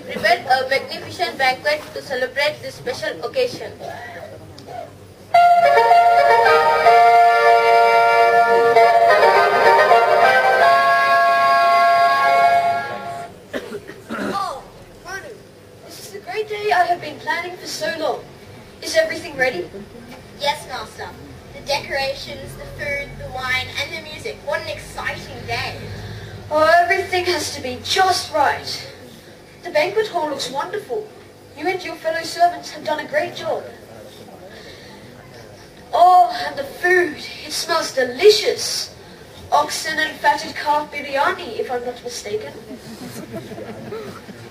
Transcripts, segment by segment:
prepared a magnificent banquet to celebrate this special occasion. Oh, Manu, this is the great day I have been planning for so long. Is everything ready? Yes, Master. The decorations, the food, the wine, and the music. What an exciting day. Oh, everything has to be just right. The banquet hall looks wonderful. You and your fellow servants have done a great job. Oh, and the food. It smells delicious. Oxen and fatted calf biryani, if I'm not mistaken.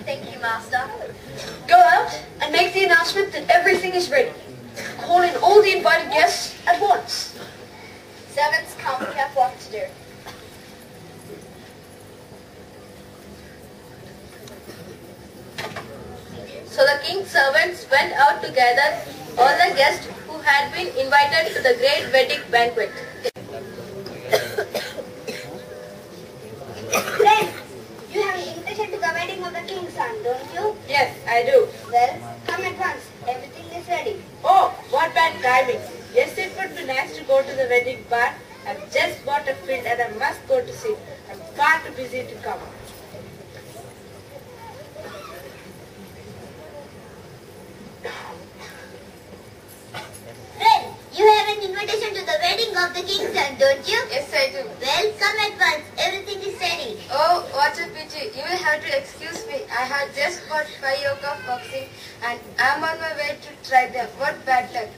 Thank you, Master. Go out and make the announcement that everything is ready. Call in all the invited guests at once. Servants, come, we have work to do. So the king's servants went out to gather all the guests who had been invited to the great wedding banquet. Friends, you have an invitation to the wedding of the king's son, don't you? Yes, I do. Well, come at once. Everything is ready. Oh, what bad timing. Yes, it would be nice to go to the wedding, but I've just bought a field and I must go to see. I'm far too busy to come. Friend, you have an invitation to the wedding of the king's son, don't you? Yes, I do. Well, come at once. Everything is ready. Oh, what a pity. You will have to excuse me. I have just got 5 yoke of oxen and I'm on my way to try them. What bad luck.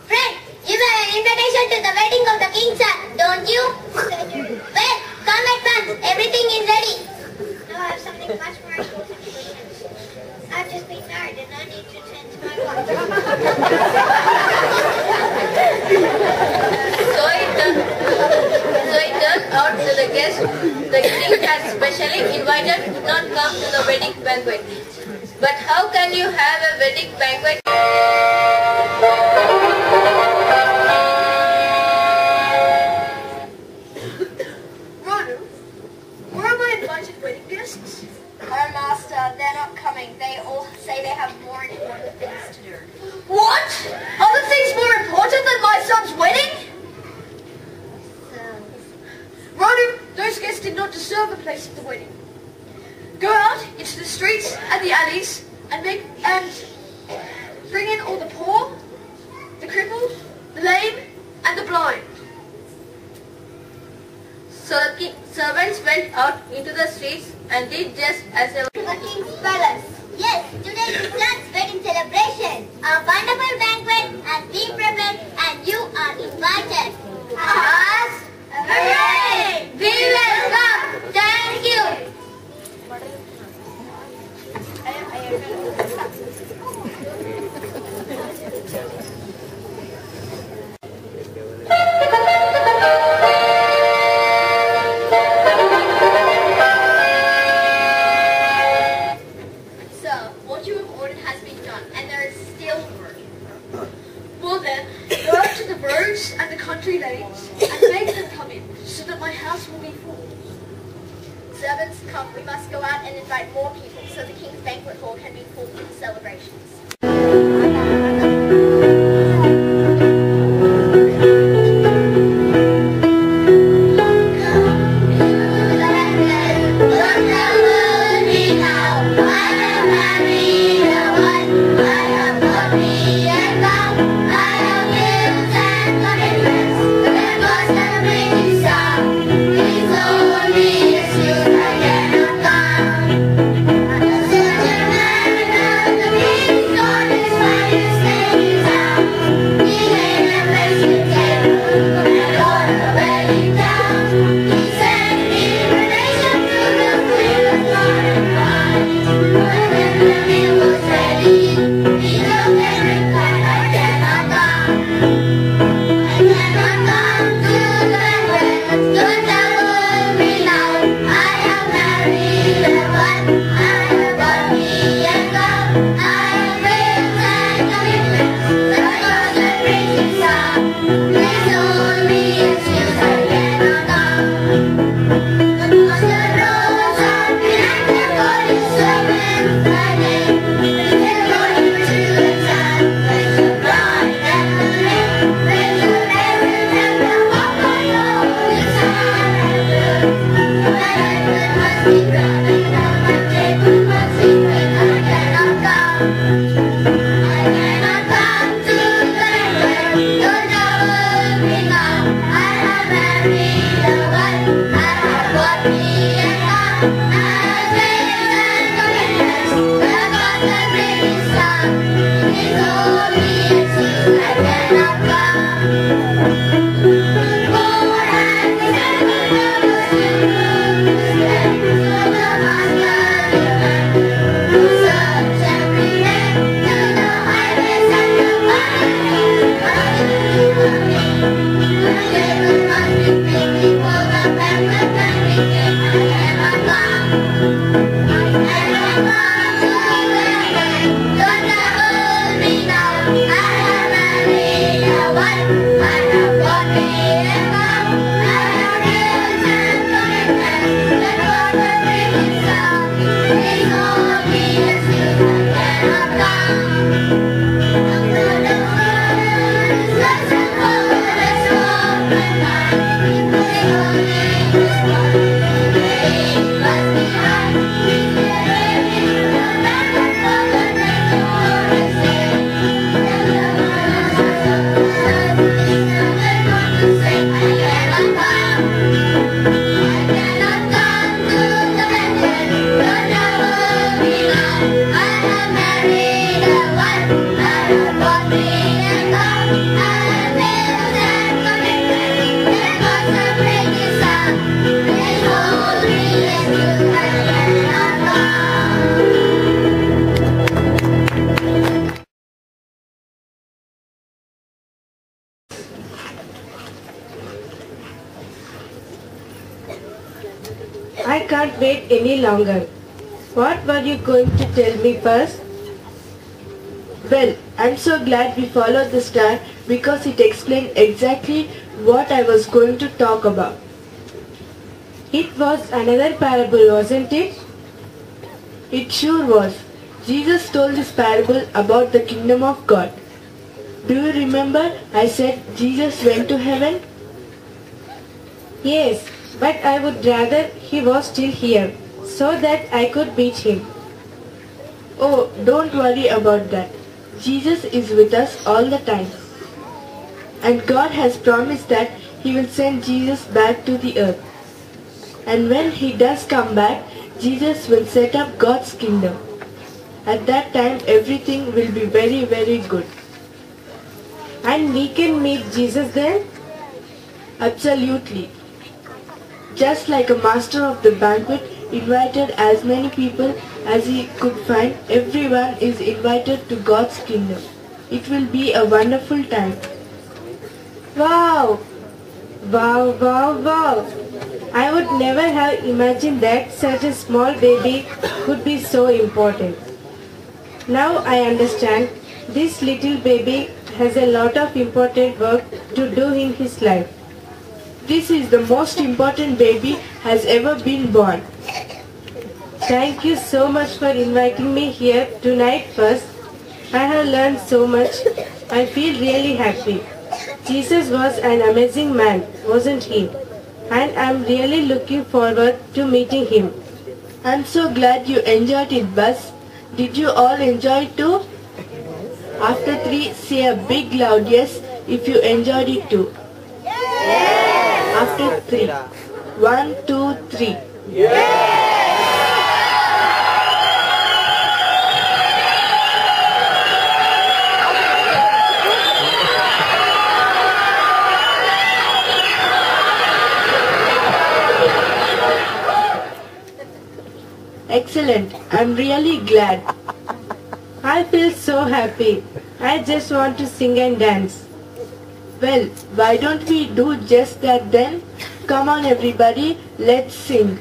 Friend, you have an invitation to the wedding of the king's son, don't you? Well, come at once. Everything is ready. Now I have something much more important to attend to. I've just been married and I need to attend to my wife. So it turned out that the guests the king had specially invited could not come to the wedding banquet. But how can you have a wedding banquet? Ranu, where are my invited wedding guests? Oh, Master, they're not coming. They all say they have more important things to do. What? Other things more important than my son's wedding? Ranu, those guests did not deserve a place at the wedding. Go out into the streets and the alleys and bring in all the poor, the crippled, the lame, and the blind. So the servants went out into the streets and did just as they were. To the king's palace. Yes, today is son's wedding celebration. A wonderful banquet has been prepared and you are invited. Us? Hooray! We will come. Thank you. Sir, what you have ordered has been done and there is still room. Well then, go out to the roads and the country lanes and make them come in so that my house will be full. Servants, come. We must go out and invite more people so the king's banquet hall can be full for the celebrations. Please I can't wait any longer. What were you going to tell me first? Well, I'm so glad we followed the star because it explained exactly what I was going to talk about. It was another parable, wasn't it? It sure was. Jesus told this parable about the kingdom of God. Do you remember I said Jesus went to heaven? Yes, but I would rather he was still here so that I could meet him. Oh, don't worry about that. Jesus is with us all the time. And God has promised that he will send Jesus back to the earth. And when he does come back, Jesus will set up God's kingdom. At that time, everything will be very, very good. And we can meet Jesus then? Absolutely. Just like a master of the banquet invited as many people as he could find, everyone is invited to God's kingdom. It will be a wonderful time. Wow! Wow, wow, wow! I would never have imagined that such a small baby could be so important. Now I understand this little baby has a lot of important work to do in his life. This is the most important baby has ever been born. Thank you so much for inviting me here tonight first. I have learned so much. I feel really happy. Jesus was an amazing man, wasn't he? And I'm really looking forward to meeting him. I'm so glad you enjoyed it, Buzz. Did you all enjoy it too? After 3, say a big loud yes if you enjoyed it too. Yes! After 3. 1, 2, 3. Yes! Excellent. I'm really glad. I feel so happy. I just want to sing and dance. Well, why don't we do just that then? Come on everybody, let's sing.